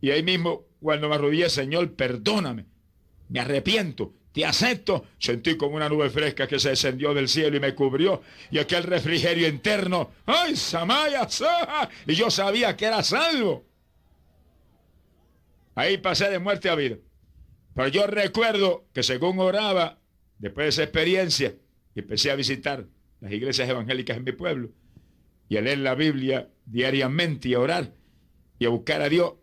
Y ahí mismo, cuando me arrodillé, Señor, perdóname, me arrepiento, te acepto, sentí como una nube fresca que se descendió del cielo y me cubrió, y aquel refrigerio interno, ¡ay, Samaya! Y yo sabía que era salvo. Ahí pasé de muerte a vida. Pero yo recuerdo que según oraba, después de esa experiencia, empecé a visitar las iglesias evangélicas en mi pueblo, y a leer la Biblia diariamente y a orar, y a buscar a Dios,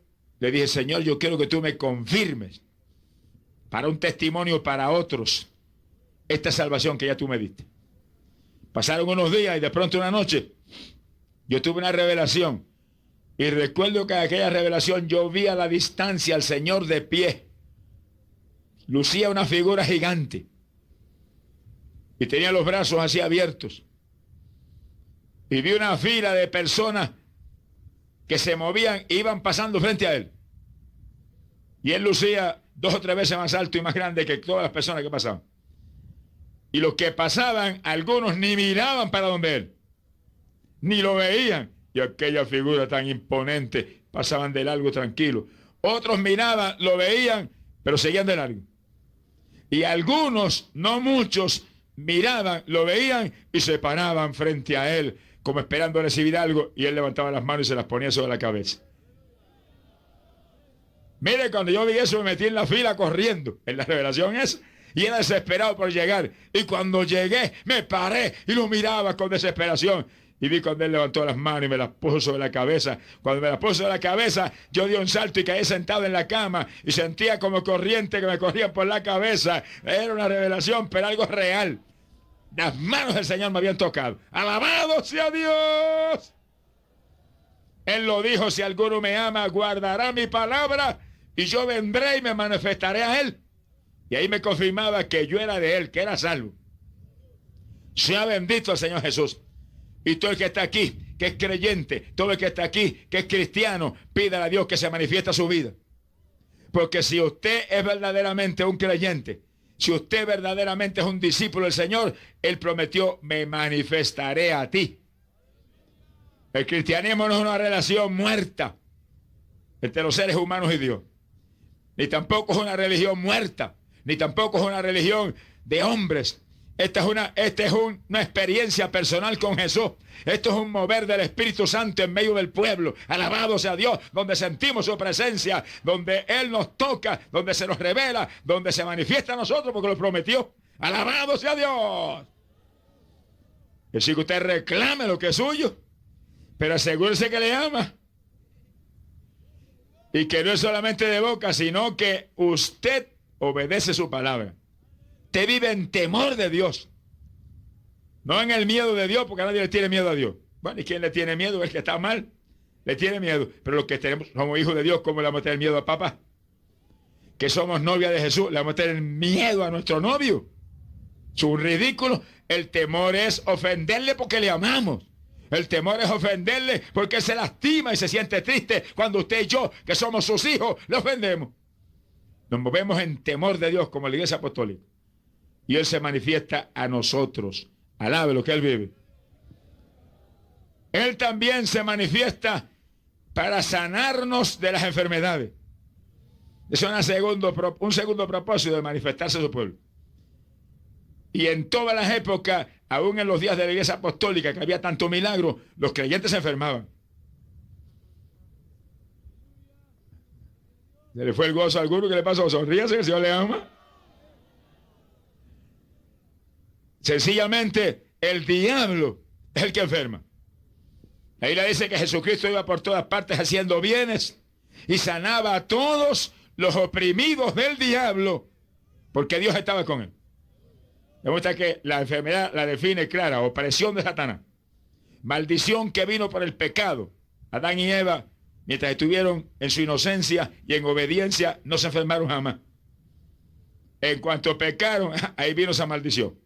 le dije, Señor, yo quiero que tú me confirmes, para un testimonio para otros, esta salvación que ya tú me diste. Pasaron unos días y de pronto una noche, yo tuve una revelación, y recuerdo que en aquella revelación yo vi a la distancia al Señor de pie. Lucía una figura gigante. Y tenía los brazos así abiertos. Y vi una fila de personas que se movían e iban pasando frente a él. Y él lucía 2 o 3 veces más alto y más grande que todas las personas que pasaban. Y los que pasaban, algunos ni miraban para donde él. Ni lo veían. Y aquella figura tan imponente, pasaban de largo tranquilo. Otros miraban, lo veían, pero seguían de largo. Y algunos, no muchos, miraban, lo veían y se paraban frente a él, como esperando recibir algo, y él levantaba las manos y se las ponía sobre la cabeza. Mire, cuando yo vi eso me metí en la fila corriendo, en la revelación esa, y era desesperado por llegar. Y cuando llegué, me paré y lo miraba con desesperación. Y vi cuando él levantó las manos y me las puso sobre la cabeza. Cuando me las puso sobre la cabeza, yo di un salto y caí sentado en la cama. Y sentía como corriente que me corría por la cabeza. Era una revelación, pero algo real. Las manos del Señor me habían tocado. ¡Alabado sea Dios! Él lo dijo, si alguno me ama, guardará mi palabra. Y yo vendré y me manifestaré a él. Y ahí me confirmaba que yo era de él, que era salvo. Sea bendito el Señor Jesús. Y todo el que está aquí, que es creyente, todo el que está aquí, que es cristiano, pídale a Dios que se manifieste su vida. Porque si usted es verdaderamente un creyente, si usted verdaderamente es un discípulo del Señor, Él prometió, me manifestaré a ti. El cristianismo no es una relación muerta entre los seres humanos y Dios. Ni tampoco es una religión muerta, ni tampoco es una religión de hombres. Esta es una experiencia personal con Jesús. Esto es un mover del Espíritu Santo en medio del pueblo. Alabado sea Dios, donde sentimos su presencia, donde Él nos toca, donde se nos revela, donde se manifiesta a nosotros porque lo prometió. Alabado sea Dios. Y si usted reclame lo que es suyo, pero asegúrese que le ama. Y que no es solamente de boca, sino que usted obedece su palabra. Usted vive en temor de Dios. No en el miedo de Dios, porque nadie le tiene miedo a Dios. Bueno, ¿y quién le tiene miedo? El que está mal. Le tiene miedo. Pero los que somos hijos de Dios, ¿cómo le vamos a tener miedo a papá? Que somos novia de Jesús, le vamos a tener miedo a nuestro novio. Es un ridículo. El temor es ofenderle porque le amamos. El temor es ofenderle porque se lastima y se siente triste cuando usted y yo, que somos sus hijos, le ofendemos. Nos movemos en temor de Dios como la Iglesia Apostólica. Y Él se manifiesta a nosotros. Alabe lo que Él vive. Él también se manifiesta para sanarnos de las enfermedades. Eso es un segundo propósito de manifestarse a su pueblo. Y en todas las épocas, aún en los días de la Iglesia Apostólica, que había tanto milagro, los creyentes se enfermaban. ¿Se le fue el gozo a alguno? ¿Qué le pasó? Sonríase, que el Señor le ama. Sencillamente, el diablo es el que enferma. Ahí le dice que Jesucristo iba por todas partes haciendo bienes y sanaba a todos los oprimidos del diablo, porque Dios estaba con él. Demuestra que la enfermedad la define clara: opresión de Satanás, maldición que vino por el pecado. Adán y Eva, mientras estuvieron en su inocencia y en obediencia, no se enfermaron jamás. En cuanto pecaron, ahí vino esa maldición.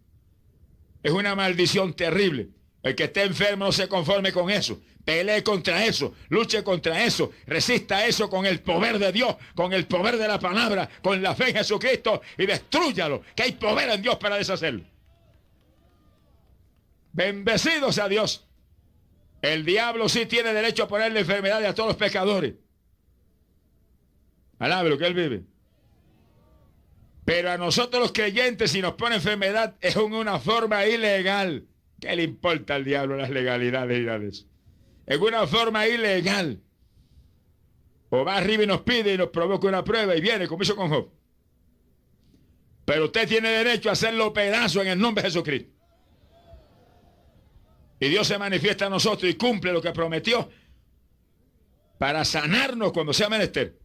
Es una maldición terrible. El que esté enfermo no se conforme con eso. Pelee contra eso, luche contra eso, resista eso con el poder de Dios, con el poder de la palabra, con la fe en Jesucristo, y destrúyalo, que hay poder en Dios para deshacerlo. Bendecido sea Dios. El diablo sí tiene derecho a ponerle enfermedades a todos los pecadores. Alabe lo que Él vive. Pero a nosotros los creyentes, si nos pone enfermedad, es una forma ilegal. ¿Qué le importa al diablo las legalidades y nada de eso? Es una forma ilegal. O va arriba y nos pide y nos provoca una prueba y viene, como hizo con Job. Pero usted tiene derecho a hacerlo pedazo en el nombre de Jesucristo. Y Dios se manifiesta a nosotros y cumple lo que prometió para sanarnos cuando sea menester.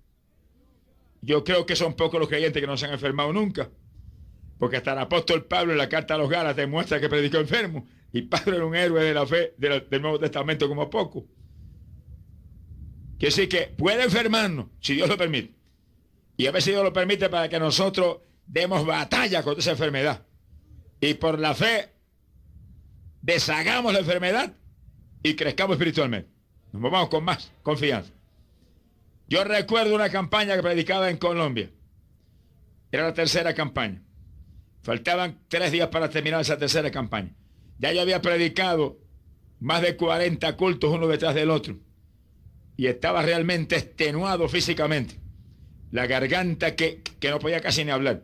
Yo creo que son pocos los creyentes que no se han enfermado nunca. Porque hasta el apóstol Pablo en la carta a los Gálatas demuestra que predicó enfermo. Y Pablo era un héroe de la fe del Nuevo Testamento como poco. Quiere decir que puede enfermarnos si Dios lo permite. Y a veces Dios lo permite para que nosotros demos batalla contra esa enfermedad. Y por la fe deshagamos la enfermedad y crezcamos espiritualmente. Nos movamos con más confianza. Yo recuerdo una campaña que predicaba en Colombia. Era la tercera campaña. Faltaban 3 días para terminar esa tercera campaña. Ya yo había predicado más de 40 cultos uno detrás del otro. Y estaba realmente extenuado físicamente. La garganta que no podía casi ni hablar.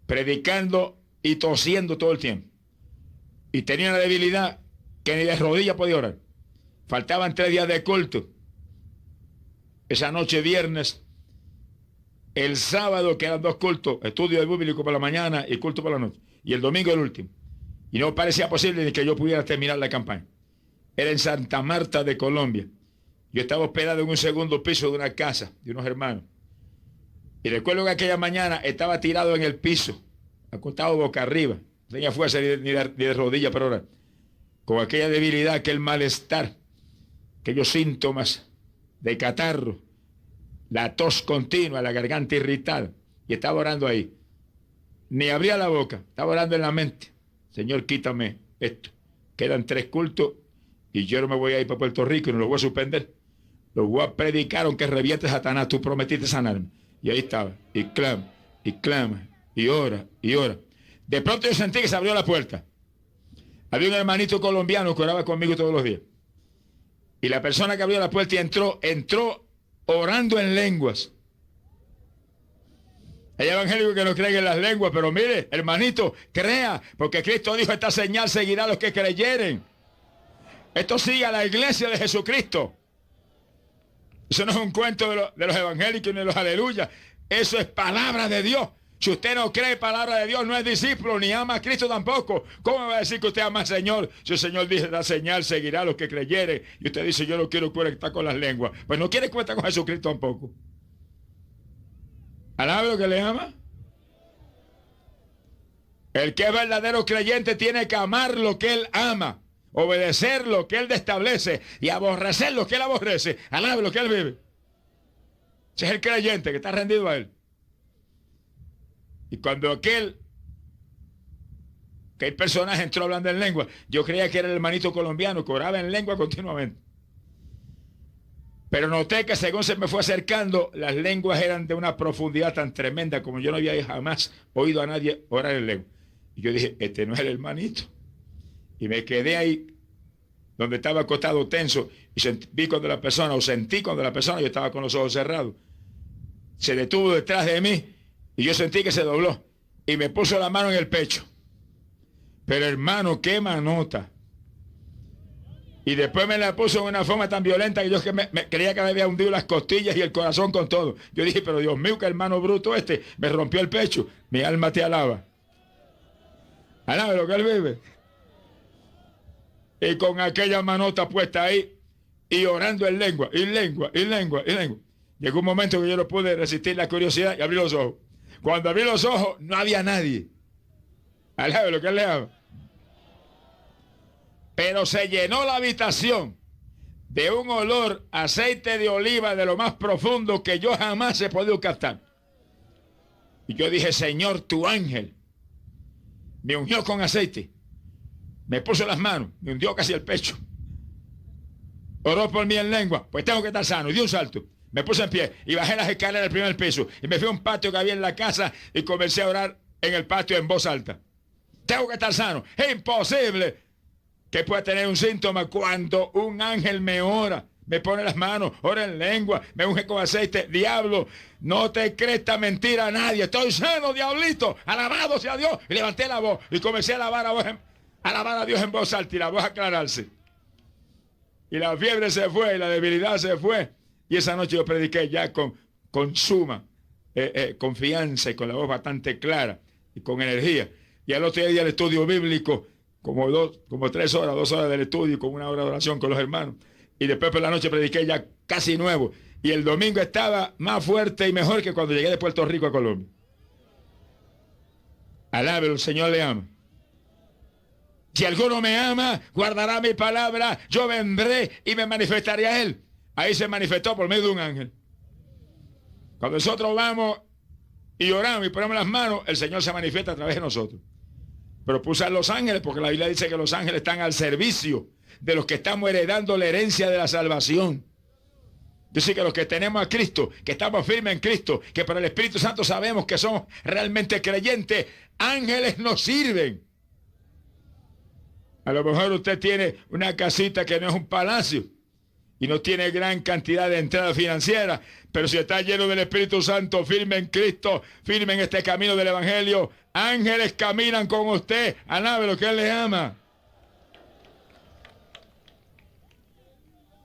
Predicando y tosiendo todo el tiempo. Y tenía una debilidad que ni de rodillas podía orar. Faltaban 3 días de culto. Esa noche viernes, el sábado que eran 2 cultos, estudio bíblico por la mañana y culto por la noche. Y el domingo el último. Y no parecía posible ni que yo pudiera terminar la campaña. Era en Santa Marta de Colombia. Yo estaba hospedado en un segundo piso de una casa de unos hermanos. Y recuerdo que aquella mañana estaba tirado en el piso, acostado boca arriba. No tenía fuerza ni de rodilla para orar. Con aquella debilidad, aquel malestar, aquellos síntomas de catarro, la tos continua, la garganta irritada. Y estaba orando ahí. Ni abría la boca, estaba orando en la mente. Señor, quítame esto. Quedan 3 cultos y yo no me voy a ir para Puerto Rico y no los voy a suspender. Los voy a predicar aunque reviente Satanás. Tú prometiste sanarme. Y ahí estaba. Y clama, y ora, y ora. De pronto yo sentí que se abrió la puerta. Había un hermanito colombiano que oraba conmigo todos los días. Y la persona que abrió la puerta y entró orando en lenguas. Hay evangélicos que no creen en las lenguas, pero mire, hermanito, crea, porque Cristo dijo, esta señal seguirá a los que creyeren. Esto sigue a la iglesia de Jesucristo. Eso no es un cuento de los evangélicos ni de los aleluyas. Eso es palabra de Dios. Si usted no cree palabra de Dios, no es discípulo, ni ama a Cristo tampoco. ¿Cómo me va a decir que usted ama al Señor? Si el Señor dice, la señal seguirá a los que creyeren. Y usted dice, yo no quiero conectar con las lenguas. Pues no quiere conectar con Jesucristo tampoco. ¿Alabe lo que le ama? El que es verdadero creyente tiene que amar lo que él ama, obedecer lo que él establece y aborrecer lo que él aborrece. Alabe lo que él vive. Ese es el creyente que está rendido a él. Y cuando aquel personaje entró hablando en lengua, yo creía que era el hermanito colombiano que oraba en lengua continuamente. Pero noté que según se me fue acercando, las lenguas eran de una profundidad tan tremenda como yo no había jamás oído a nadie orar en lengua. Y yo dije, este no es el hermanito. Y me quedé ahí donde estaba acostado tenso y sentí cuando la persona, yo estaba con los ojos cerrados, se detuvo detrás de mí y yo sentí que se dobló y me puso la mano en el pecho. Pero hermano, qué manota. Y después me la puso en una forma tan violenta que yo me creía que me había hundido las costillas y el corazón con todo. Yo dije, pero Dios mío, qué hermano bruto este. Me rompió el pecho. Mi alma te alaba. Alaba lo que él vive. Y con aquella manota puesta ahí y orando en lengua, y lengua. Llegó un momento que yo no pude resistir la curiosidad y abrí los ojos. Cuando abrí los ojos no había nadie. Alaba lo que él le ama. Pero se llenó la habitación de un olor a aceite de oliva de lo más profundo que yo jamás he podido captar. Y yo dije, Señor, tu ángel me ungió con aceite, me puso las manos, me hundió casi el pecho, oró por mí en lengua, pues tengo que estar sano. Y di un salto, me puse en pie y bajé las escaleras del primer piso y me fui a un patio que había en la casa y comencé a orar en el patio en voz alta. Tengo que estar sano. Es imposible que pueda tener un síntoma cuando un ángel me ora. me pone las manos, ora en lengua, me unge con aceite. Diablo, no te crees esta mentira a nadie. Estoy sano, diablito. Alabado sea Dios. Y levanté la voz y comencé a alabar a Dios en voz alta y la voz a aclararse. Y la fiebre se fue y la debilidad se fue. Y esa noche yo prediqué ya con suma confianza y con la voz bastante clara y con energía. Y al otro día el estudio bíblico, como 2 horas del estudio, con 1 hora de oración con los hermanos. Y después por la noche prediqué ya casi nuevo. Y el domingo estaba más fuerte y mejor que cuando llegué de Puerto Rico a Colombia. Alábelo, el Señor le ama. Si alguno me ama, guardará mi palabra, yo vendré y me manifestaré a él. Ahí se manifestó por medio de un ángel. Cuando nosotros vamos y oramos y ponemos las manos, el Señor se manifiesta a través de nosotros. Pero puse a los ángeles porque la Biblia dice que los ángeles están al servicio de los que estamos heredando la herencia de la salvación. Dice que los que tenemos a Cristo, que estamos firmes en Cristo, que por el Espíritu Santo sabemos que somos realmente creyentes, ángeles nos sirven. A lo mejor usted tiene una casita que no es un palacio y no tiene gran cantidad de entrada financiera, pero si está lleno del Espíritu Santo, firme en Cristo, firme en este camino del Evangelio, ángeles caminan con usted, alabe lo que Él le ama.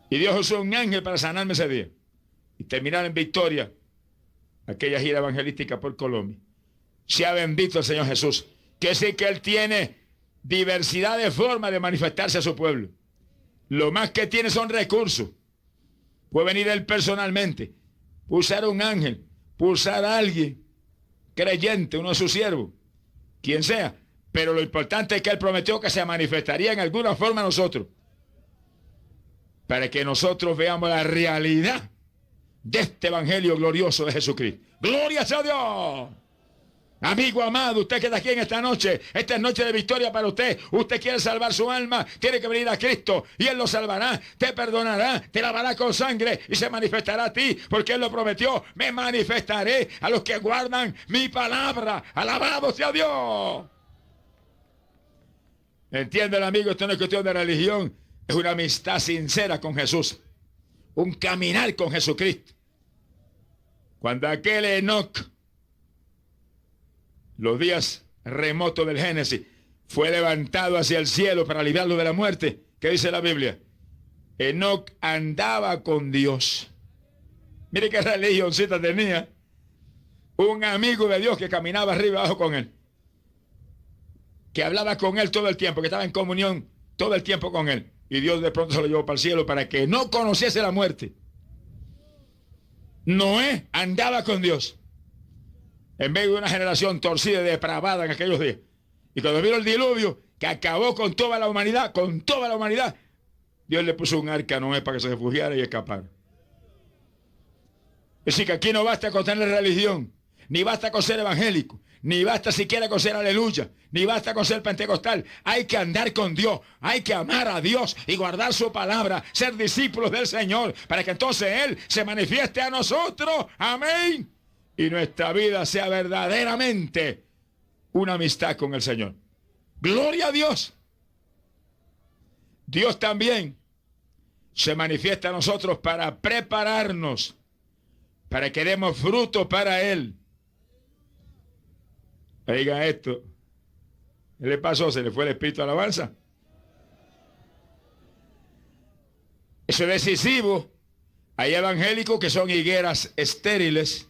Y Dios usó un ángel para sanarme ese día y terminar en victoria aquella gira evangelística por Colombia. Sea bendito el Señor Jesús, que sí que Él tiene diversidad de formas de manifestarse a su pueblo. Lo más que tiene son recursos. Puede venir Él personalmente, usar un ángel, usar a alguien creyente, uno de sus siervos, quien sea. Pero lo importante es que Él prometió que se manifestaría en alguna forma a nosotros, para que nosotros veamos la realidad de este evangelio glorioso de Jesucristo. ¡Gloria sea a Dios! Amigo amado, usted que está aquí en esta noche, esta es noche de victoria para usted. Usted quiere salvar su alma, tiene que venir a Cristo y Él lo salvará, te perdonará, te lavará con sangre y se manifestará a ti, porque Él lo prometió. Me manifestaré a los que guardan mi palabra. Alabado sea Dios. Entiende el amigo, esto no es cuestión de religión, es una amistad sincera con Jesús, un caminar con Jesucristo. Cuando aquel Enoc, los días remotos del Génesis, fue levantado hacia el cielo para librarlo de la muerte, ¿qué dice la Biblia? Enoc andaba con Dios. Mire qué religioncita tenía. Un amigo de Dios que caminaba arriba y abajo con él, que hablaba con él todo el tiempo, que estaba en comunión todo el tiempo con él. Y Dios de pronto se lo llevó para el cielo para que no conociese la muerte. Noé andaba con Dios en medio de una generación torcida y depravada en aquellos días. Y cuando vino el diluvio, que acabó con toda la humanidad, Dios le puso un arca a Noé para que se refugiara y escapara. Es decir, que aquí no basta con tener religión, ni basta con ser evangélico, ni basta siquiera con ser aleluya, ni basta con ser pentecostal. Hay que andar con Dios, hay que amar a Dios y guardar su palabra, ser discípulos del Señor, para que entonces Él se manifieste a nosotros. Amén. Y nuestra vida sea verdaderamente una amistad con el Señor. Gloria a Dios. Dios también se manifiesta a nosotros para prepararnos, para que demos fruto para Él. Oiga esto. ¿Qué le pasó? ¿Se le fue el espíritu de alabanza? Eso es decisivo. Hay evangélicos que son higueras estériles.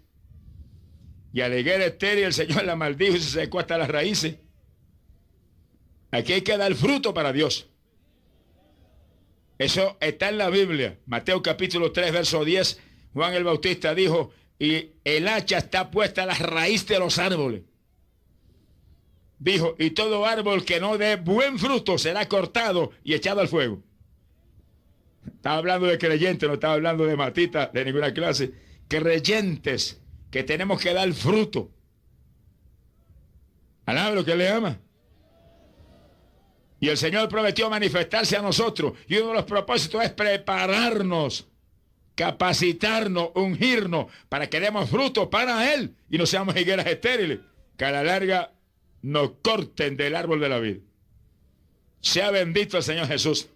Y a la higuera estéril el Señor la maldijo y se secó hasta las raíces. Aquí hay que dar fruto para Dios. Eso está en la Biblia. Mateo capítulo 3, verso 10. Juan el Bautista dijo, y el hacha está puesta a las raíces de los árboles. Dijo, y todo árbol que no dé buen fruto será cortado y echado al fuego. Estaba hablando de creyentes, no estaba hablando de matitas de ninguna clase. Creyentes que tenemos que dar fruto. Alaba lo que le ama. Y el Señor prometió manifestarse a nosotros. Y uno de los propósitos es prepararnos, capacitarnos, ungirnos, para que demos fruto para Él y no seamos higueras estériles, que a la larga nos corten del árbol de la vida. Sea bendito el Señor Jesús.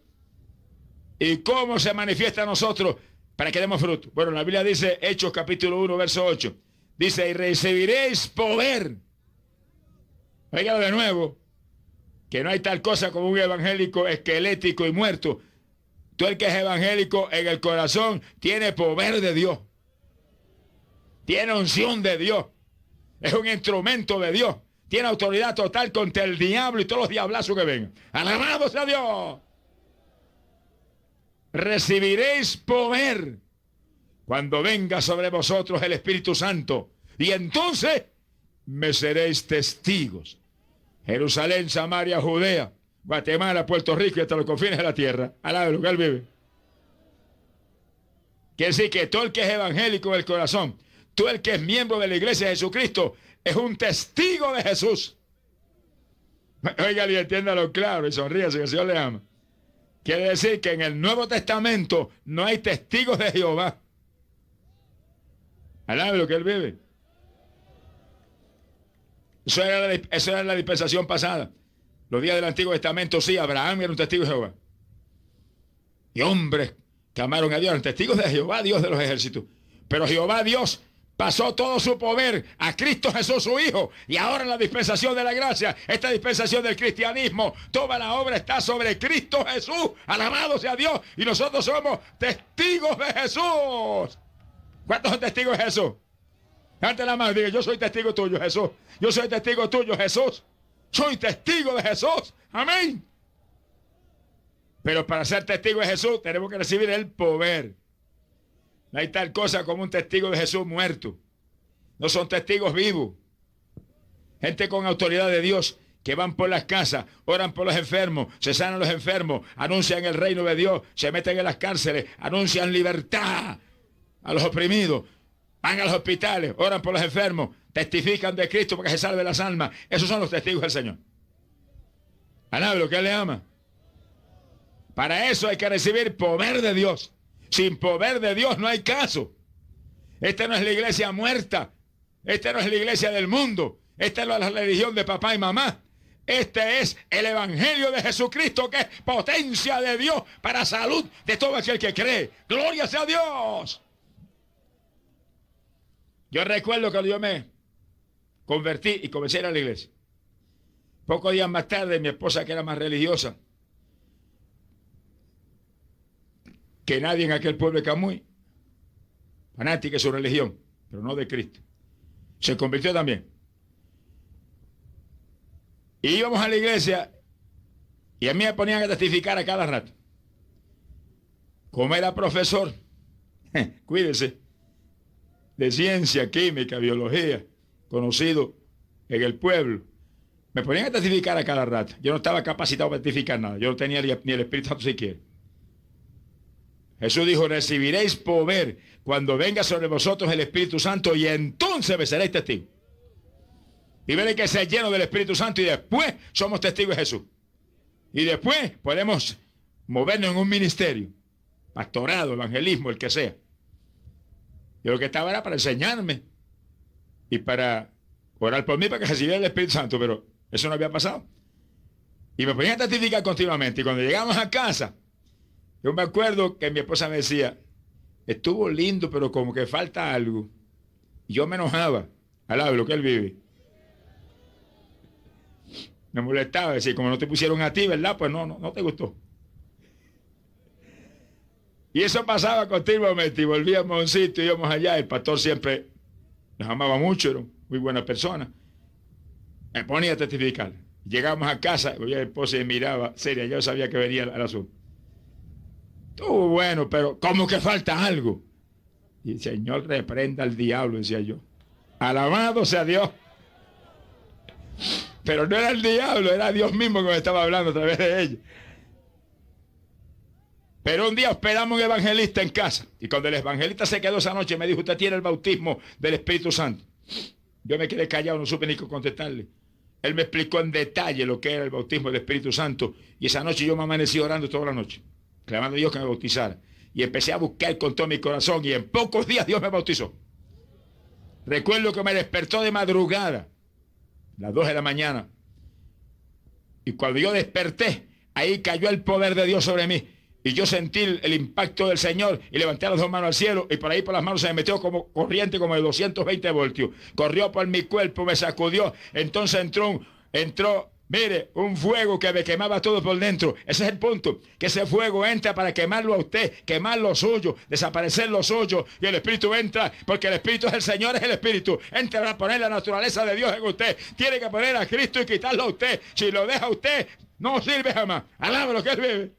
¿Y cómo se manifiesta a nosotros para que demos fruto? Bueno, la Biblia dice, Hechos capítulo 1, verso 8. Dice, y recibiréis poder. Óigalo de nuevo, que no hay tal cosa como un evangélico esquelético y muerto. Tú el que es evangélico en el corazón tiene poder de Dios. Tiene unción de Dios. Es un instrumento de Dios. Tiene autoridad total contra el diablo y todos los diablazos que vengan. ¡Alabado sea Dios! Recibiréis poder cuando venga sobre vosotros el Espíritu Santo. Y entonces me seréis testigos. Jerusalén, Samaria, Judea, Guatemala, Puerto Rico y hasta los confines de la tierra. Al lado del lugar vive. Quiere decir que todo el que es evangélico en el corazón, todo el que es miembro de la iglesia de Jesucristo, es un testigo de Jesús. Oiga y entiéndalo claro y sonríase que el Señor le ama. Quiere decir que en el Nuevo Testamento no hay testigos de Jehová. Al lado de lo que él vive. Eso era la dispensación pasada. Los días del Antiguo Testamento, sí, Abraham era un testigo de Jehová. Y hombres que amaron a Dios, eran testigos de Jehová, Dios de los ejércitos. Pero Jehová Dios pasó todo su poder a Cristo Jesús, su Hijo. Y ahora en la dispensación de la gracia, esta dispensación del cristianismo, toda la obra está sobre Cristo Jesús. Alabado sea Dios. Y nosotros somos testigos de Jesús. ¿Cuántos son testigos de Jesús? Ante la mano, diga, yo soy testigo tuyo, Jesús. Yo soy testigo tuyo, Jesús. Soy testigo de Jesús. Amén. Pero para ser testigo de Jesús tenemos que recibir el poder. No hay tal cosa como un testigo de Jesús muerto. No son testigos vivos. Gente con autoridad de Dios que van por las casas, oran por los enfermos, se sanan los enfermos, anuncian el reino de Dios, se meten en las cárceles, anuncian libertad a los oprimidos. Van a los hospitales, oran por los enfermos, testifican de Cristo para que se salve las almas. Esos son los testigos del Señor. Alaba lo que Él le ama. Para eso hay que recibir poder de Dios. Sin poder de Dios no hay caso. Esta no es la iglesia muerta. Esta no es la iglesia del mundo. Esta no es la religión de papá y mamá. Este es el evangelio de Jesucristo, que es potencia de Dios para salud de todo aquel que cree. ¡Gloria sea a Dios! Yo recuerdo cuando yo me convertí y comencé a ir a la iglesia. Pocos días más tarde, mi esposa, que era más religiosa que nadie en aquel pueblo de Camuy, fanática de su religión, pero no de Cristo, se convirtió también. Y íbamos a la iglesia y a mí me ponían a testificar a cada rato. Como era profesor, cuídese, de ciencia, química, biología, conocido en el pueblo, me ponían a testificar a cada rato. Yo no estaba capacitado para testificar nada. Yo no tenía ni el Espíritu Santo siquiera. Jesús dijo, recibiréis poder cuando venga sobre vosotros el Espíritu Santo y entonces me seréis testigos. Y veréis que ser lleno del Espíritu Santo y después somos testigos de Jesús. Y después podemos movernos en un ministerio, pastorado, evangelismo, el que sea. Yo lo que estaba era para enseñarme y para orar por mí para que recibiera el Espíritu Santo, pero eso no había pasado. Y me ponían a testificar continuamente. Y cuando llegamos a casa, yo me acuerdo que mi esposa me decía, estuvo lindo, pero como que falta algo. Y yo me enojaba, al lado de lo que él vive. Me molestaba, decir, como no te pusieron a ti, ¿verdad? Pues no te gustó. Y eso pasaba continuamente y volvíamos a un sitio, íbamos allá, el pastor siempre nos amaba mucho, era muy buena persona. Me ponía a testificar. Llegamos a casa, mi esposa y miraba seria, yo sabía que venía el asunto. Estuvo bueno, pero como que falta algo. Y el Señor reprenda al diablo, decía yo. Alabado sea Dios. Pero no era el diablo, era Dios mismo que me estaba hablando a través de ella. Pero un día hospedamos un evangelista en casa. Y cuando el evangelista se quedó esa noche, me dijo, usted tiene el bautismo del Espíritu Santo. Yo me quedé callado, no supe ni qué contestarle. Él me explicó en detalle lo que era el bautismo del Espíritu Santo. Y esa noche yo me amanecí orando toda la noche, clamando a Dios que me bautizara. Y empecé a buscar con todo mi corazón. Y en pocos días Dios me bautizó. Recuerdo que me despertó de madrugada, las 2 de la mañana. Y cuando yo desperté, ahí cayó el poder de Dios sobre mí. Y yo sentí el impacto del Señor y levanté las dos manos al cielo y por ahí por las manos se me metió como corriente como de 220 voltios. Corrió por mi cuerpo, me sacudió. Entonces entró, mire, un fuego que me quemaba todo por dentro. Ese es el punto, que ese fuego entra para quemarlo a usted, quemar lo suyo, desaparecer lo suyo. Y el Espíritu entra, porque el Espíritu es el Señor, es el Espíritu. Entra para poner la naturaleza de Dios en usted. Tiene que poner a Cristo y quitarlo a usted. Si lo deja a usted, no sirve jamás. Alaba lo que Él vive.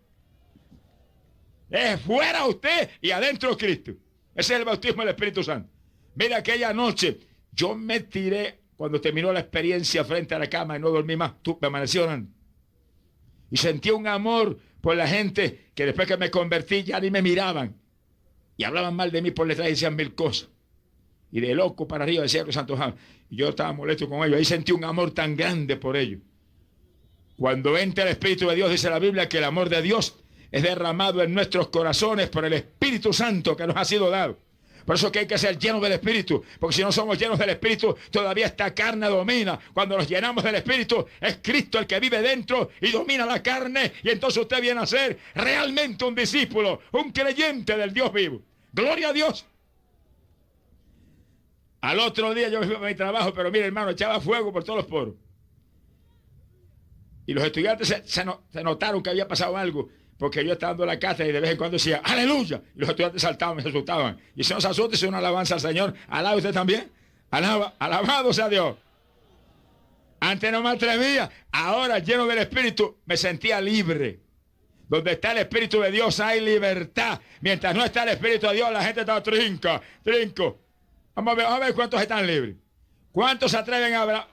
Es fuera usted y adentro Cristo. Ese es el bautismo del Espíritu Santo. Mira, aquella noche yo me tiré cuando terminó la experiencia frente a la cama y no dormí más. Me amanecí orando. Y sentí un amor por la gente que después que me convertí ya ni me miraban. Y hablaban mal de mí por detrás y decían mil cosas. Y de loco para arriba decía que se antojaban. Y yo estaba molesto con ellos. Ahí sentí un amor tan grande por ellos. Cuando entra el Espíritu de Dios, dice la Biblia que el amor de Dios es derramado en nuestros corazones por el Espíritu Santo que nos ha sido dado. Por eso que hay que ser llenos del Espíritu, porque si no somos llenos del Espíritu, todavía esta carne domina. Cuando nos llenamos del Espíritu, es Cristo el que vive dentro y domina la carne, y entonces usted viene a ser realmente un discípulo, un creyente del Dios vivo. ¡Gloria a Dios! Al otro día yo me fui a mi trabajo, pero mire, hermano, echaba fuego por todos los poros. Y los estudiantes se notaron que había pasado algo, porque yo estaba dando la cátedra y de vez en cuando decía, ¡aleluya! Y los estudiantes saltaban, se asustaban. Y si no se asusta, es una alabanza al Señor. ¿Alaba usted también? Alabado sea Dios. Antes no me atrevía, ahora lleno del Espíritu me sentía libre. Donde está el Espíritu de Dios hay libertad. Mientras no está el Espíritu de Dios, la gente está trinco. Vamos a ver cuántos están libres. ¿Cuántos se atreven a hablar?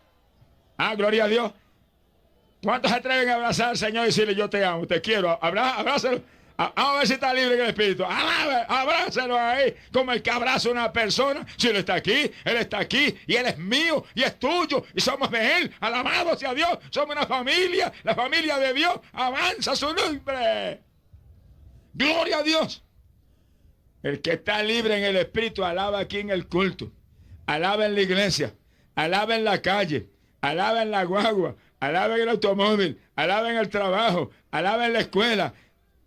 Ah, gloria a Dios. ¿Cuántos se atreven a abrazar al Señor y decirle yo te amo, te quiero? Abrázalo. Vamos a ver si está libre en el Espíritu. Abrázalo ahí, como el que abraza a una persona. Si Él está aquí y Él es mío y es tuyo y somos de Él. Alabado sea Dios. Somos una familia, la familia de Dios. Avanza su nombre. Gloria a Dios. El que está libre en el Espíritu alaba aquí en el culto. Alaba en la iglesia. Alaba en la calle. Alaba en la guagua. Alaba en el automóvil, alaba en el trabajo, alaba en la escuela.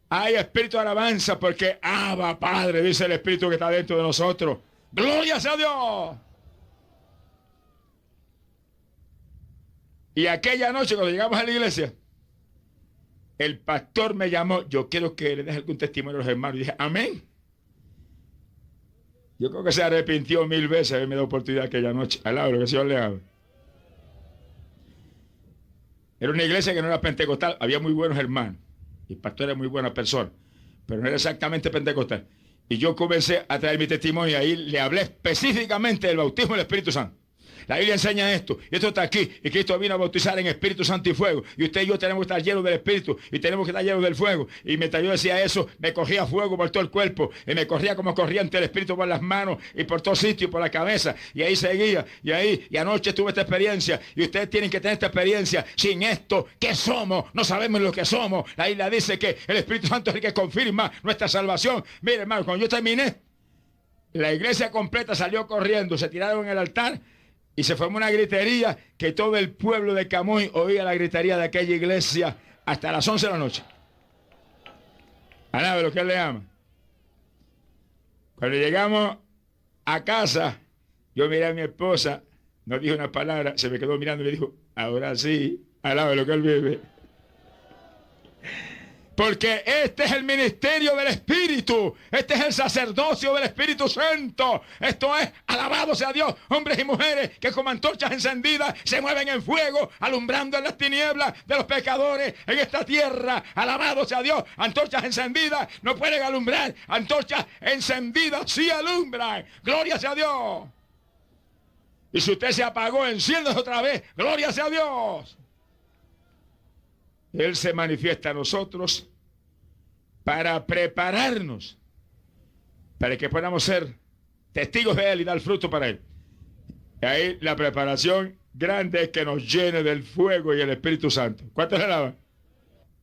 Hay espíritu de alabanza porque Abba, Padre, dice el Espíritu que está dentro de nosotros. ¡Gloria sea a Dios! Y aquella noche cuando llegamos a la iglesia, el pastor me llamó. Yo quiero que le deje algún testimonio a los hermanos. Y dije, amén. Yo creo que se arrepintió 1000 veces de haberme dado oportunidad aquella noche. Alaba lo que el Señor le haga. Era una iglesia que no era pentecostal, había muy buenos hermanos, y el pastor era muy buena persona, pero no era exactamente pentecostal. Y yo comencé a traer mi testimonio y ahí le hablé específicamente del bautismo del Espíritu Santo. La Biblia enseña esto, y esto está aquí, y Cristo vino a bautizar en Espíritu Santo y fuego, y usted y yo tenemos que estar llenos del Espíritu, y tenemos que estar llenos del fuego. Y mientras yo decía eso, me corría fuego por todo el cuerpo, y me corría como corriente el Espíritu por las manos, y por todo sitio, y por la cabeza, y ahí seguía, y anoche tuve esta experiencia, y ustedes tienen que tener esta experiencia. Sin esto, ¿qué somos? No sabemos lo que somos. La Biblia dice que el Espíritu Santo es el que confirma nuestra salvación. Mire, hermano, cuando yo terminé, la iglesia completa salió corriendo, se tiraron en el altar, y se formó una gritería que todo el pueblo de Camuy oía la gritería de aquella iglesia hasta las 11 de la noche. Alaba lo que Él le ama. Cuando llegamos a casa, yo miré a mi esposa, no dijo una palabra, se me quedó mirando y me dijo, ahora sí, alaba lo que Él vive. Porque este es el ministerio del Espíritu. Este es el sacerdocio del Espíritu Santo. Esto es, alabado sea Dios, hombres y mujeres que como antorchas encendidas se mueven en fuego, alumbrando en las tinieblas de los pecadores en esta tierra. Alabado sea Dios. Antorchas encendidas no pueden alumbrar. Antorchas encendidas sí alumbran. Gloria sea Dios. Y si usted se apagó, enciéndase otra vez. Gloria sea Dios. Él se manifiesta a nosotros para prepararnos, para que podamos ser testigos de Él y dar fruto para Él. Y ahí la preparación grande es que nos llene del fuego y el Espíritu Santo. ¿Cuántos le alaban?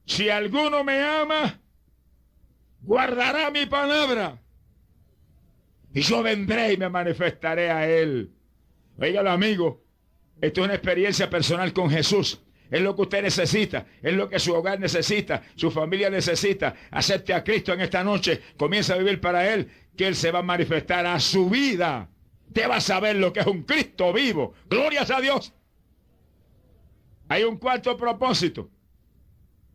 Si alguno me ama, guardará mi palabra, y yo vendré y me manifestaré a Él. Óigalo, amigo, esto es una experiencia personal con Jesús. es lo que usted necesita, es lo que su hogar necesita, su familia necesita. Acepte a Cristo en esta noche, comienza a vivir para Él, que Él se va a manifestar a su vida. Te va a saber lo que es un Cristo vivo. Glorias a Dios. Hay un cuarto propósito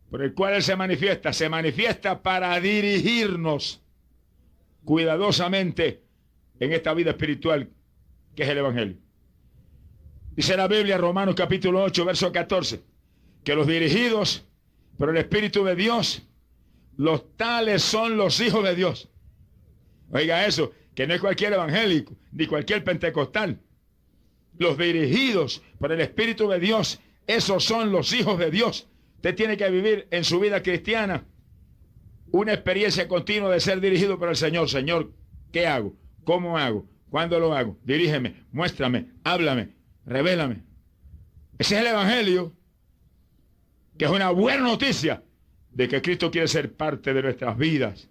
por el cual Él se manifiesta para dirigirnos cuidadosamente en esta vida espiritual que es el Evangelio. Dice la Biblia, Romanos capítulo 8, verso 14, que los dirigidos por el Espíritu de Dios, los tales son los hijos de Dios. Oiga eso, que no es cualquier evangélico, ni cualquier pentecostal. Los dirigidos por el Espíritu de Dios, esos son los hijos de Dios. Usted tiene que vivir en su vida cristiana una experiencia continua de ser dirigido por el Señor. Señor, ¿qué hago? ¿Cómo hago? ¿Cuándo lo hago? Dirígeme, muéstrame, háblame, revélame. Ese es el Evangelio, que es una buena noticia de que Cristo quiere ser parte de nuestras vidas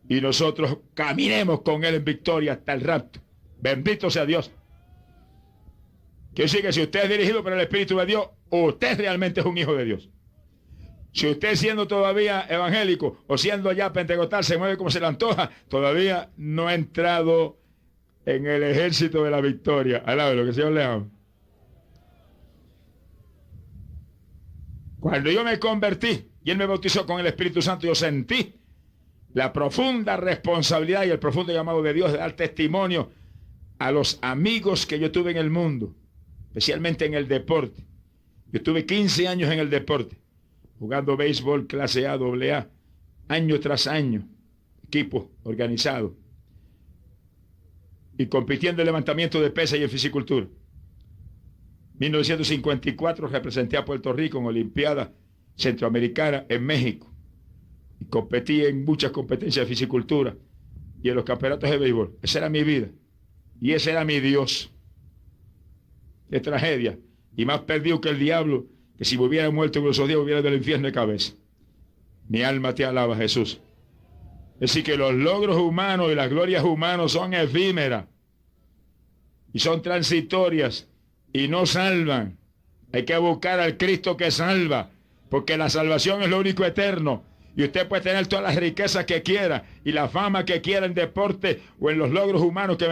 y nosotros caminemos con Él en victoria hasta el rapto. Bendito sea Dios. Quiere decir que si usted es dirigido por el Espíritu de Dios, usted realmente es un hijo de Dios. Si usted siendo todavía evangélico o siendo ya pentecostal se mueve como se le antoja, todavía no ha entrado en el ejército de la victoria. Alabe lo que el Señor le ama. Cuando yo me convertí y Él me bautizó con el Espíritu Santo, yo sentí la profunda responsabilidad y el profundo llamado de Dios de dar testimonio a los amigos que yo tuve en el mundo, especialmente en el deporte. Yo tuve 15 años en el deporte, jugando béisbol clase A, AA, año tras año, equipos organizados, y compitiendo en levantamiento de pesas y en fisicultura. 1954 representé a Puerto Rico en Olimpiada Centroamericana en México, y competí en muchas competencias de fisicultura y en los campeonatos de béisbol. Esa era mi vida, y ese era mi Dios. Qué tragedia, y más perdido que el diablo, que si me hubiera muerto en esos días hubiera del infierno de cabeza. Mi alma te alaba, Jesús. Es decir, que los logros humanos y las glorias humanas son efímeras y son transitorias y no salvan. Hay que buscar al Cristo que salva, porque la salvación es lo único eterno. Y usted puede tener todas las riquezas que quiera y la fama que quiera en deporte o en los logros humanos que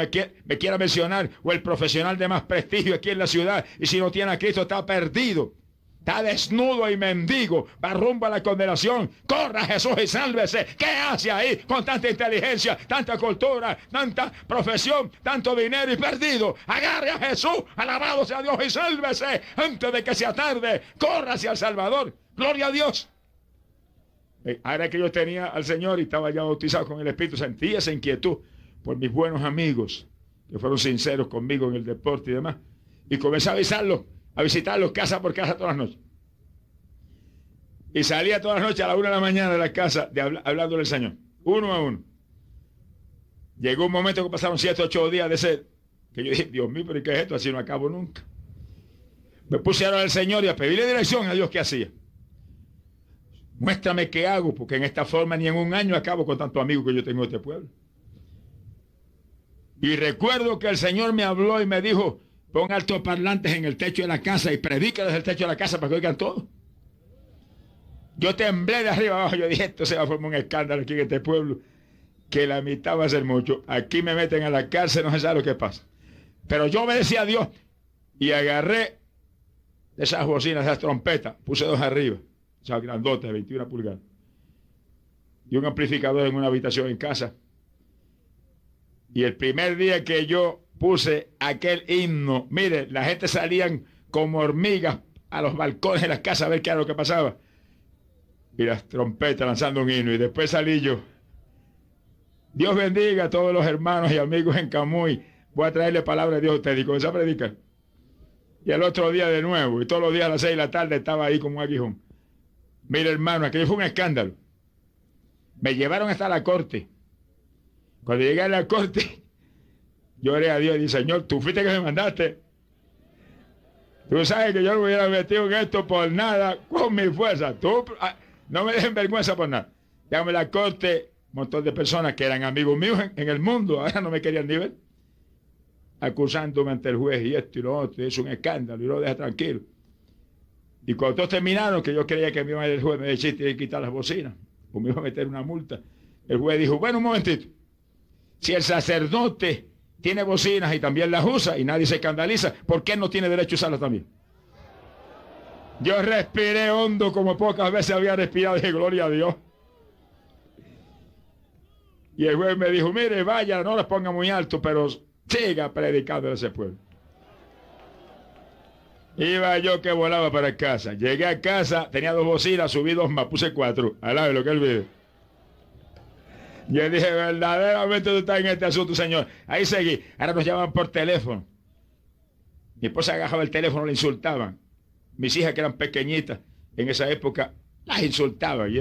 me quiera mencionar, o el profesional de más prestigio aquí en la ciudad, y si no tiene a Cristo está perdido. Está desnudo y mendigo, va rumbo a la condenación. Corra, Jesús, y sálvese. ¿Qué hace ahí con tanta inteligencia, tanta cultura, tanta profesión, tanto dinero y perdido? Agarre a Jesús, alabado sea Dios, y sálvese antes de que sea tarde. Corra hacia el Salvador. Gloria a Dios. Ahora que yo tenía al Señor y estaba ya bautizado con el Espíritu, sentí esa inquietud por mis buenos amigos que fueron sinceros conmigo en el deporte y demás, y comencé a visitarlos casa por casa todas las noches, y salía todas las noches a la 1 de la mañana de la casa hablando del Señor, uno a uno. Llegó un momento que pasaron 7 o 8 días de ese, que yo dije, Dios mío, pero ¿qué es esto? Así no acabo nunca. Me puse a orar al Señor y a pedirle dirección a Dios qué hacía. Muéstrame qué hago, porque en esta forma ni en un año acabo con tantos amigos que yo tengo en este pueblo. Y recuerdo que el Señor me habló y me dijo, pon altoparlantes en el techo de la casa y predica desde el techo de la casa para que oigan todo. Yo temblé de arriba abajo, yo dije, esto se va a formar un escándalo aquí en este pueblo, que la mitad va a ser mucho. Aquí me meten a la cárcel, no se sabe lo que pasa. Pero yo obedecí a Dios y agarré esas bocinas, esas trompetas, puse 2 arriba. O sea, grandote, de 21 pulgadas. Y un amplificador en una habitación en casa. Y el primer día que yo puse aquel himno, mire, la gente salían como hormigas a los balcones de las casas a ver qué era lo que pasaba. Y las trompetas lanzando un himno. Y después salí yo. Dios bendiga a todos los hermanos y amigos en Camuy. Voy a traerle palabra de Dios a ustedes. Y comencé a predicar. Y el otro día de nuevo. Y todos los días a las 6 de la tarde estaba ahí como un aguijón. Mire, hermano, aquello fue un escándalo. Me llevaron hasta la corte. Cuando llegué a la corte, yo oré a Dios y dije, Señor, tú fuiste que me mandaste. Tú sabes que yo no me hubiera metido en esto por nada con mi fuerza. Tú no me dejen vergüenza por nada. Llámame a la corte, un montón de personas que eran amigos míos en el mundo, ahora no me querían ni ver, acusándome ante el juez y esto y lo otro, y es un escándalo y lo deja tranquilo. Y cuando todos terminaron, que yo creía que me iba a ir el juez, me decía, tiene que quitar las bocinas, o me iba a meter una multa. El juez dijo, bueno, un momentito, si el sacerdote tiene bocinas y también las usa y nadie se escandaliza, ¿por qué no tiene derecho a usarlas también? Yo respiré hondo como pocas veces había respirado y dije, gloria a Dios. Y el juez me dijo, mire, vaya, no las ponga muy alto, pero siga predicando en ese pueblo. Iba yo que volaba para casa. Llegué a casa, tenía 2 bocinas, subí 2 más, puse 4. Al lado de lo que él vive. Yo dije, verdaderamente tú estás en este asunto, señor. Ahí seguí. Ahora nos llaman por teléfono. Mi esposa agarraba el teléfono, le insultaban. Mis hijas, que eran pequeñitas, en esa época, las insultaban. Y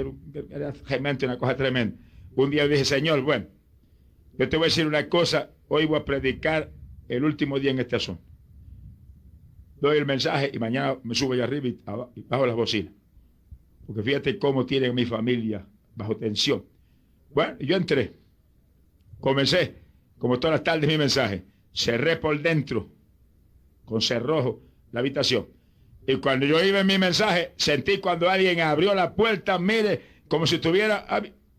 era realmente una cosa tremenda. Un día dije, señor, bueno, yo te voy a decir una cosa. Hoy voy a predicar el último día en este asunto. Doy el mensaje y mañana me subo allá arriba y bajo las bocinas. Porque fíjate cómo tiene mi familia bajo tensión. Bueno, yo entré. Comencé, como todas las tardes, mi mensaje. Cerré por dentro, con cerrojo, la habitación. Y cuando yo iba en mi mensaje, sentí cuando alguien abrió la puerta, mire, como si estuviera...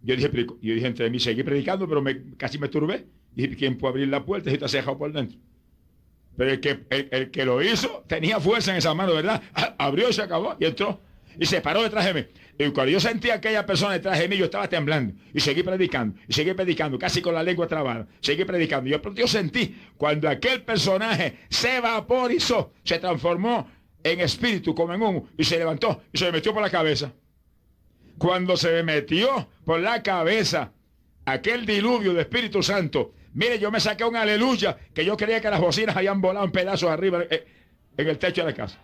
Yo dije entre mí, seguí predicando, pero casi me turbé. Dije, ¿quién puede abrir la puerta si está cerrado por dentro? Pero el que lo hizo tenía fuerza en esa mano, ¿verdad? Abrió y se acabó y entró. Y se paró detrás de mí. Y cuando yo sentí a aquella persona detrás de mí, yo estaba temblando. Y seguí predicando, casi con la lengua trabada. Seguí predicando. Yo sentí cuando aquel personaje se vaporizó, se transformó en espíritu, como en humo, y se levantó y se me metió por la cabeza. Cuando se me metió por la cabeza aquel diluvio de Espíritu Santo, mire, yo me saqué un aleluya, que yo creía que las bocinas habían volado en pedazos arriba en el techo de la casa.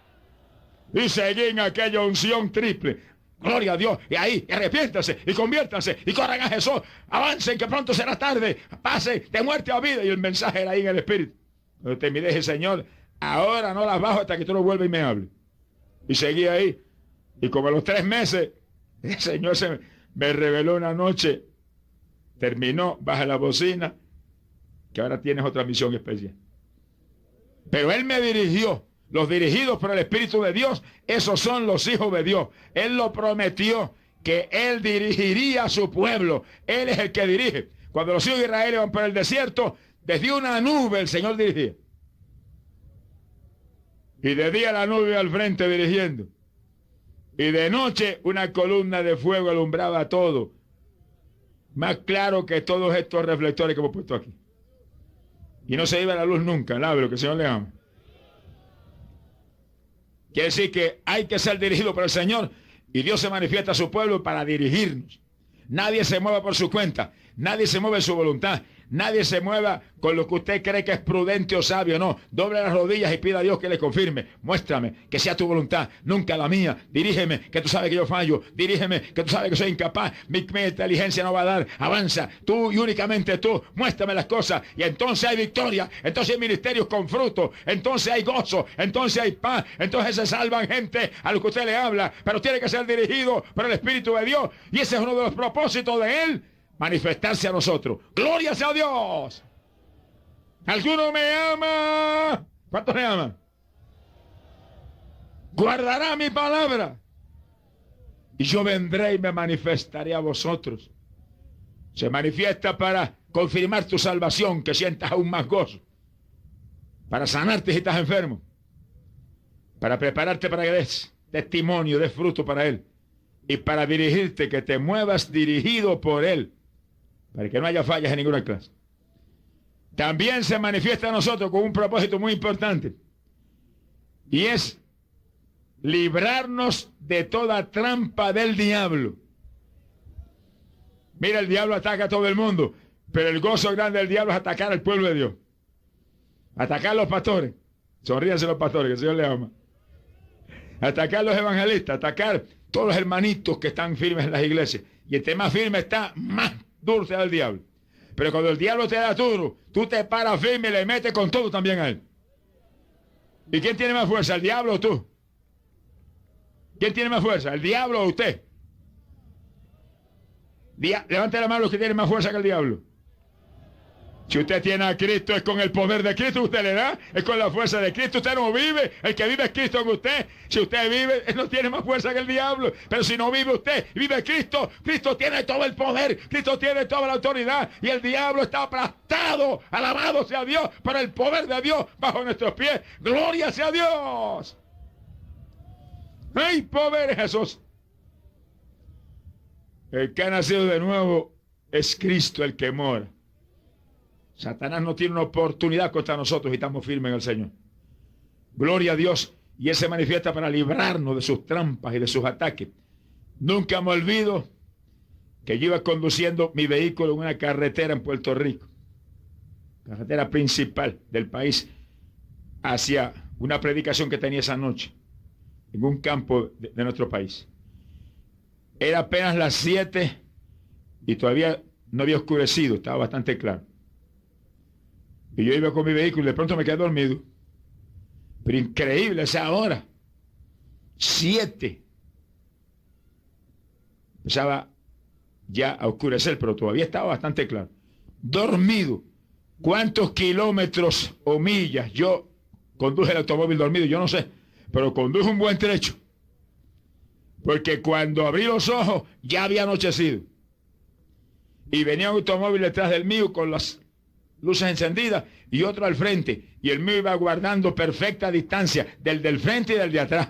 Y seguí en aquella unción triple. Gloria a Dios. Y ahí, arrepiéntanse y conviértanse y corran a Jesús. Avancen, que pronto será tarde. Pasen de muerte a vida. Y el mensaje era ahí en el Espíritu. Cuando terminé, dije, Señor, ahora no las bajo hasta que tú no vuelvas y me hables. Y seguí ahí. Y como a los 3 meses, el Señor me reveló una noche. Terminó, baja la bocina, que ahora tienes otra misión especial. Pero Él me dirigió. Los dirigidos por el Espíritu de Dios, esos son los hijos de Dios. Él lo prometió, que Él dirigiría a su pueblo. Él es el que dirige. Cuando los hijos de Israel iban por el desierto, desde una nube el Señor dirigía. Y de día la nube al frente dirigiendo. Y de noche una columna de fuego alumbraba todo. Más claro que todos estos reflectores que hemos puesto aquí. Y no se iba la luz nunca, lo que el Señor le ama. Quiere decir que hay que ser dirigido por el Señor, y Dios se manifiesta a su pueblo para dirigirnos. Nadie se mueva por su cuenta, nadie se mueve en su voluntad, nadie se mueva con lo que usted cree que es prudente o sabio. No, doble las rodillas y pida a Dios que le confirme. Muéstrame que sea tu voluntad, nunca la mía. Dirígeme, que tú sabes que yo fallo. Dirígeme, que tú sabes que soy incapaz. Mi inteligencia no va a dar. Avanza, tú y únicamente tú. Muéstrame las cosas y entonces hay victoria. Entonces hay ministerios con fruto. Entonces hay gozo. Entonces hay paz. Entonces se salvan gente a los que usted le habla. Pero tiene que ser dirigido por el Espíritu de Dios. Y ese es uno de los propósitos de Él. Manifestarse a nosotros. ¡Gloria sea a Dios! ¿Alguno me ama? ¿Cuántos me aman? Guardará mi palabra. Y yo vendré y me manifestaré a vosotros. Se manifiesta para confirmar tu salvación, que sientas aún más gozo. Para sanarte si estás enfermo. Para prepararte para que des testimonio, des fruto para Él. Y para dirigirte, que te muevas dirigido por Él. Para que no haya fallas en ninguna clase. También se manifiesta a nosotros con un propósito muy importante. Y es librarnos de toda trampa del diablo. Mira, el diablo ataca a todo el mundo. Pero el gozo grande del diablo es atacar al pueblo de Dios. Atacar a los pastores. Sonríanse los pastores, que el Señor les ama. Atacar a los evangelistas. Atacar todos los hermanitos que están firmes en las iglesias. Y entre más firme está, más duro te da el diablo. Pero cuando el diablo te da duro, tú te paras firme y le metes con todo también a él. ¿Y quién tiene más fuerza, el diablo o tú? ¿Quién tiene más fuerza, el diablo o usted? Levante la mano los que tienen más fuerza que el diablo. Si usted tiene a Cristo, es con el poder de Cristo usted le da, es con la fuerza de Cristo. Usted no vive, el que vive es Cristo en usted. Si usted vive, él no tiene más fuerza que el diablo. Pero si no vive usted, vive Cristo. Cristo tiene todo el poder, Cristo tiene toda la autoridad. Y el diablo está aplastado, alabado sea Dios, por el poder de Dios bajo nuestros pies. Gloria sea Dios. ¡Hay poder en Jesús! El que ha nacido de nuevo es Cristo el que mora. Satanás no tiene una oportunidad contra nosotros y estamos firmes en el Señor. Gloria a Dios. Y Él se manifiesta para librarnos de sus trampas y de sus ataques. Nunca me olvido que yo iba conduciendo mi vehículo en una carretera en Puerto Rico. Carretera principal del país, hacia una predicación que tenía esa noche en un campo de nuestro país. Era apenas las 7 y todavía no había oscurecido, estaba bastante claro. Y yo iba con mi vehículo y de pronto me quedé dormido. Pero increíble esa hora. 7. Empezaba ya a oscurecer, pero todavía estaba bastante claro. Dormido. ¿Cuántos kilómetros o millas yo conduje el automóvil dormido? Yo no sé, pero conduje un buen trecho. Porque cuando abrí los ojos ya había anochecido. Y venía un automóvil detrás del mío con las luces encendidas y otro al frente. Y el mío iba guardando perfecta distancia del frente y del de atrás.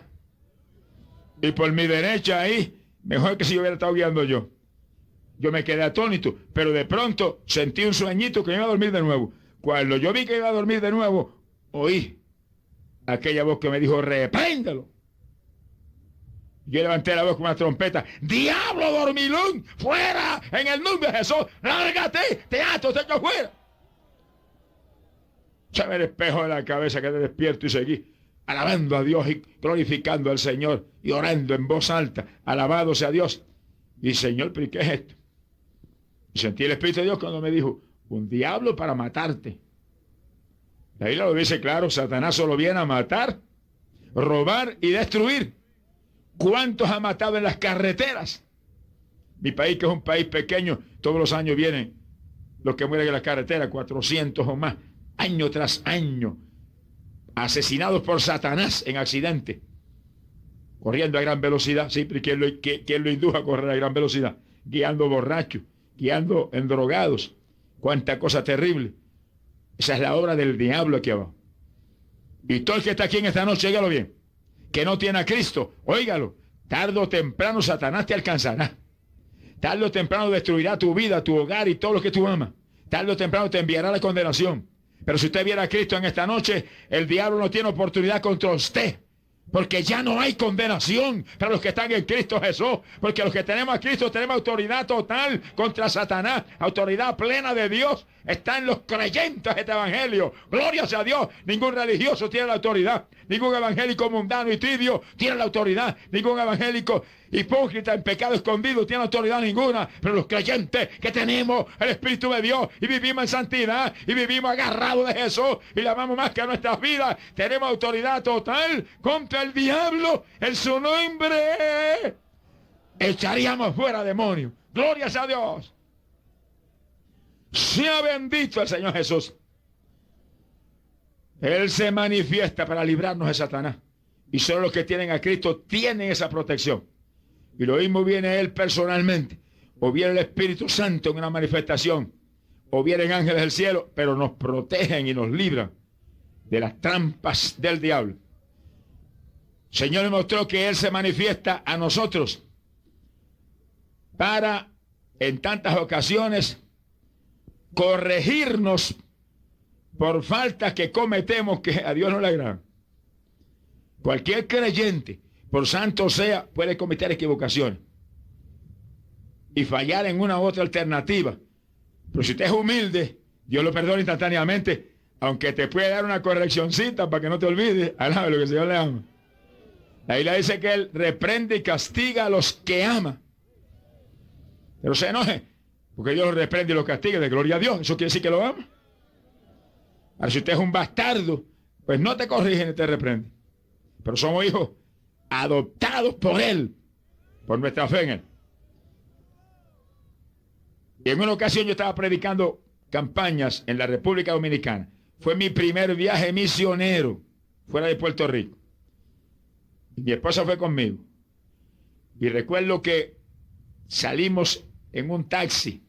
Y por mi derecha ahí, mejor que si yo hubiera estado guiando yo. Yo me quedé atónito, pero de pronto sentí un sueñito que me iba a dormir de nuevo. Cuando yo vi que iba a dormir de nuevo, oí aquella voz que me dijo, repréndelo. Yo levanté la voz con una trompeta. ¡Diablo dormilón! ¡Fuera! En el nombre de Jesús. ¡Lárgate! ¡Te ato! ¡Te echo fuera! Se me el espejo de la cabeza, quedé despierto y seguí alabando a Dios y glorificando al Señor y orando en voz alta. Alabado sea Dios. Y Señor, ¿pero qué es esto? Y sentí el Espíritu de Dios cuando me dijo, un diablo para matarte. La Biblia lo dice claro, Satanás solo viene a matar, robar y destruir. ¿Cuántos ha matado en las carreteras? Mi país, que es un país pequeño, todos los años vienen los que mueren en las carreteras, 400 o más, año tras año, asesinados por Satanás en accidente, corriendo a gran velocidad. Sí, pero ¿quién lo indujo a correr a gran velocidad? Guiando borrachos, guiando endrogados. Cuánta cosa terrible. Esa es la obra del diablo aquí abajo. Y todo el que está aquí en esta noche, óigalo bien, que no tiene a Cristo, óigalo, tarde o temprano Satanás te alcanzará. Tarde o temprano destruirá tu vida, tu hogar y todo lo que tú amas. Tarde o temprano te enviará la condenación. Pero si usted viera a Cristo en esta noche, el diablo no tiene oportunidad contra usted. Porque ya no hay condenación para los que están en Cristo Jesús. Porque los que tenemos a Cristo tenemos autoridad total contra Satanás. Autoridad plena de Dios. Está en los creyentes de este evangelio. Gloria sea a Dios. Ningún religioso tiene la autoridad. Ningún evangélico mundano y tibio tiene la autoridad. Ningún evangélico hipócrita en pecado escondido tiene autoridad ninguna. Pero los creyentes que tenemos el Espíritu de Dios y vivimos en santidad y vivimos agarrados de Jesús y le amamos más que a nuestras vidas, tenemos autoridad total contra el diablo. En su nombre echaríamos fuera demonios. Gloria sea a Dios. Sea bendito el Señor Jesús. Él se manifiesta para librarnos de Satanás. Y solo los que tienen a Cristo tienen esa protección. Y lo mismo viene Él personalmente. O viene el Espíritu Santo en una manifestación. O vienen ángeles del cielo. Pero nos protegen y nos libran de las trampas del diablo. El Señor me mostró que Él se manifiesta a nosotros para, en tantas ocasiones, corregirnos por faltas que cometemos que a Dios no le agradan. Cualquier creyente, por santo sea, puede cometer equivocaciones y fallar en una u otra alternativa. Pero si usted es humilde, Dios lo perdona instantáneamente, aunque te puede dar una correccioncita para que no te olvides. Alabe lo que el Señor le ama. La Biblia dice que Él reprende y castiga a los que ama. Pero se enoje, porque Dios lo reprende y lo castiga, de gloria a Dios. Eso quiere decir que lo ama. Ahora, si usted es un bastardo, pues no te corrige ni te reprende. Pero somos hijos adoptados por Él, por nuestra fe en Él. Y en una ocasión yo estaba predicando campañas en la República Dominicana. Fue mi primer viaje misionero fuera de Puerto Rico. Y mi esposa fue conmigo. Y recuerdo que salimos en un taxi,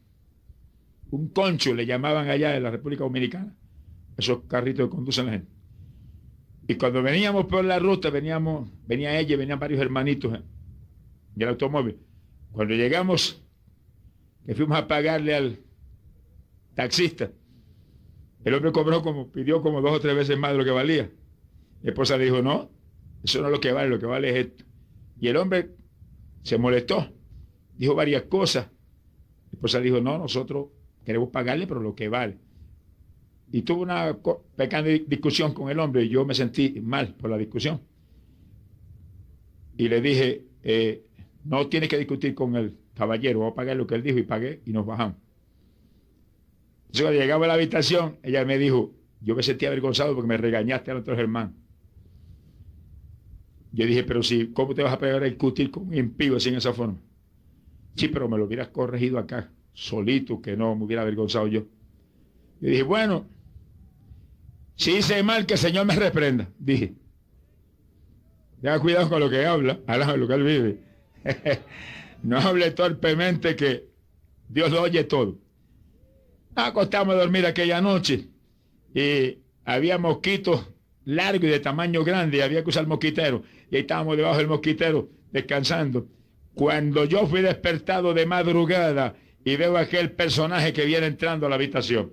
un concho le llamaban allá en la República Dominicana, esos carritos que conducen la gente. Y cuando veníamos por la ruta, venía ella y venían varios hermanitos en el automóvil. Cuando llegamos, que fuimos a pagarle al taxista, el hombre pidió como 2 o 3 veces más de lo que valía. Mi esposa le dijo, no, eso no es lo que vale es esto. Y el hombre se molestó, dijo varias cosas. Mi esposa dijo, no, nosotros queremos pagarle, pero lo que vale. Y tuve una pequeña discusión con el hombre y yo me sentí mal por la discusión. Y le dije, no tienes que discutir con el caballero, voy a pagar lo que él dijo, y pagué y nos bajamos. Entonces, cuando llegamos a la habitación, ella me dijo, yo me sentí avergonzado porque me regañaste a los otros hermanos. Yo dije, pero si, ¿cómo te vas a pegar a discutir con un impío así en esa forma? Sí, pero me lo hubieras corregido acá, solito, que no me hubiera avergonzado yo. Yo dije, bueno, si hice mal, que el Señor me reprenda, dije. Tenga cuidado con lo que habla, lo que él vive. No hable torpemente, que Dios lo oye todo. Acostamos a dormir aquella noche y había mosquitos largos y de tamaño grande, y había que usar mosquitero, y ahí estábamos debajo del mosquitero descansando. Cuando yo fui despertado de madrugada y veo a aquel personaje que viene entrando a la habitación,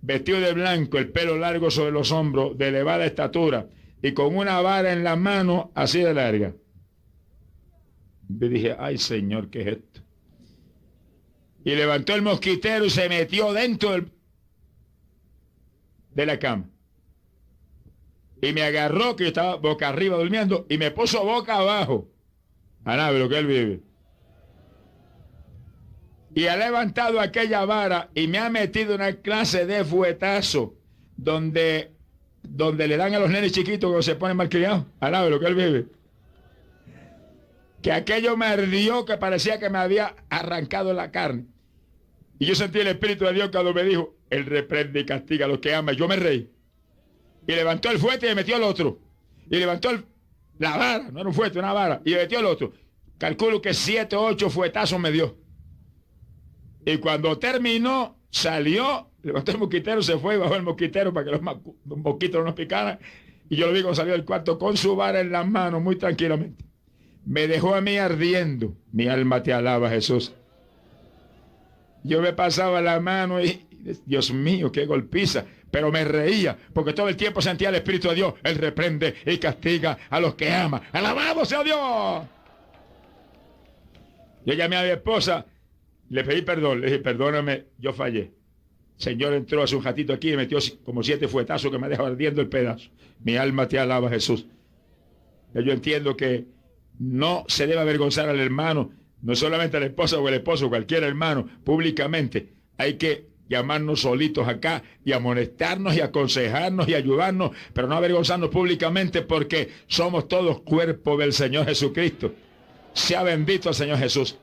vestido de blanco, el pelo largo sobre los hombros, de elevada estatura, y con una vara en la mano así de larga. Yo dije, ay Señor, ¿qué es esto? Y levantó el mosquitero y se metió dentro de la cama. Y me agarró, que yo estaba boca arriba durmiendo, y me puso boca abajo. Alaba lo que él vive. Y ha levantado aquella vara y me ha metido una clase de fuetazo donde le dan a los nenes chiquitos cuando se ponen malcriados. Alaba lo que él vive. Que aquello me ardió, que parecía que me había arrancado la carne. Y yo sentí el Espíritu de Dios cuando me dijo, Él reprende y castiga a los que ama. Yo me reí. Y levantó el fuete y me metió el otro. Y levantó la vara, no era un fuete, una vara, y me metió el otro. Calculo que 7 o 8 fuetazos me dio. Y cuando terminó, salió, levantó el mosquitero, se fue y bajó el mosquitero para que los mosquitos no nos picaran. Y yo lo vi cuando salió del cuarto con su vara en las manos, muy tranquilamente. Me dejó a mí ardiendo. Mi alma te alaba, Jesús. Yo me pasaba la mano y, Dios mío, qué golpiza. Pero me reía, porque todo el tiempo sentía el Espíritu de Dios. Él reprende y castiga a los que ama. ¡Alabado sea Dios! Yo llamé a mi esposa, le pedí perdón, le dije, perdóname, yo fallé. El Señor entró hace un ratito aquí y metió como 7 fuetazos que me dejó ardiendo el pedazo. Mi alma te alaba, Jesús. Yo entiendo que no se debe avergonzar al hermano, no solamente a la esposa o el esposo, cualquier hermano, públicamente. Hay que llamarnos solitos acá y amonestarnos y aconsejarnos y ayudarnos, pero no avergonzarnos públicamente, porque somos todos cuerpo del Señor Jesucristo. Sea bendito el Señor Jesús.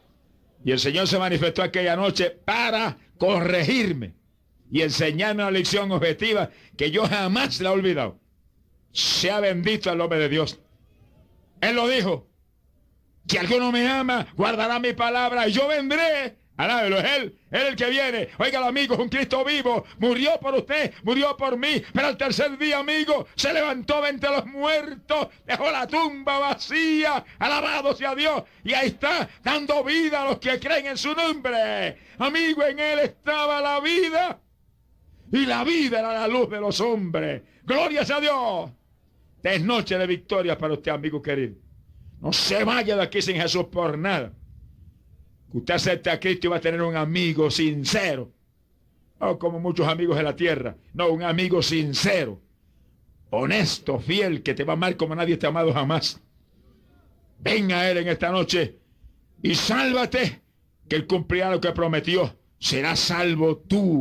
Y el Señor se manifestó aquella noche para corregirme y enseñarme una lección objetiva que yo jamás la he olvidado. Sea bendito el nombre de Dios. Él lo dijo: si alguno me ama, guardará mi palabra y yo vendré. Alábelo, es Él el que viene. Óigalo, amigos, un Cristo vivo. Murió por usted, murió por mí. Pero al tercer día, amigo, se levantó de entre los muertos. Dejó la tumba vacía. Alabado sea Dios. Y ahí está, dando vida a los que creen en su nombre. Amigo, en Él estaba la vida. Y la vida era la luz de los hombres. Gloria sea Dios. Es noche de victoria para usted, amigo querido. No se vaya de aquí sin Jesús por nada. Usted acepta a Cristo y va a tener un amigo sincero. No como muchos amigos de la tierra. No, un amigo sincero, honesto, fiel, que te va a amar como nadie te ha amado jamás. Ven a Él en esta noche y sálvate, que Él cumplirá lo que prometió. Serás salvo tú.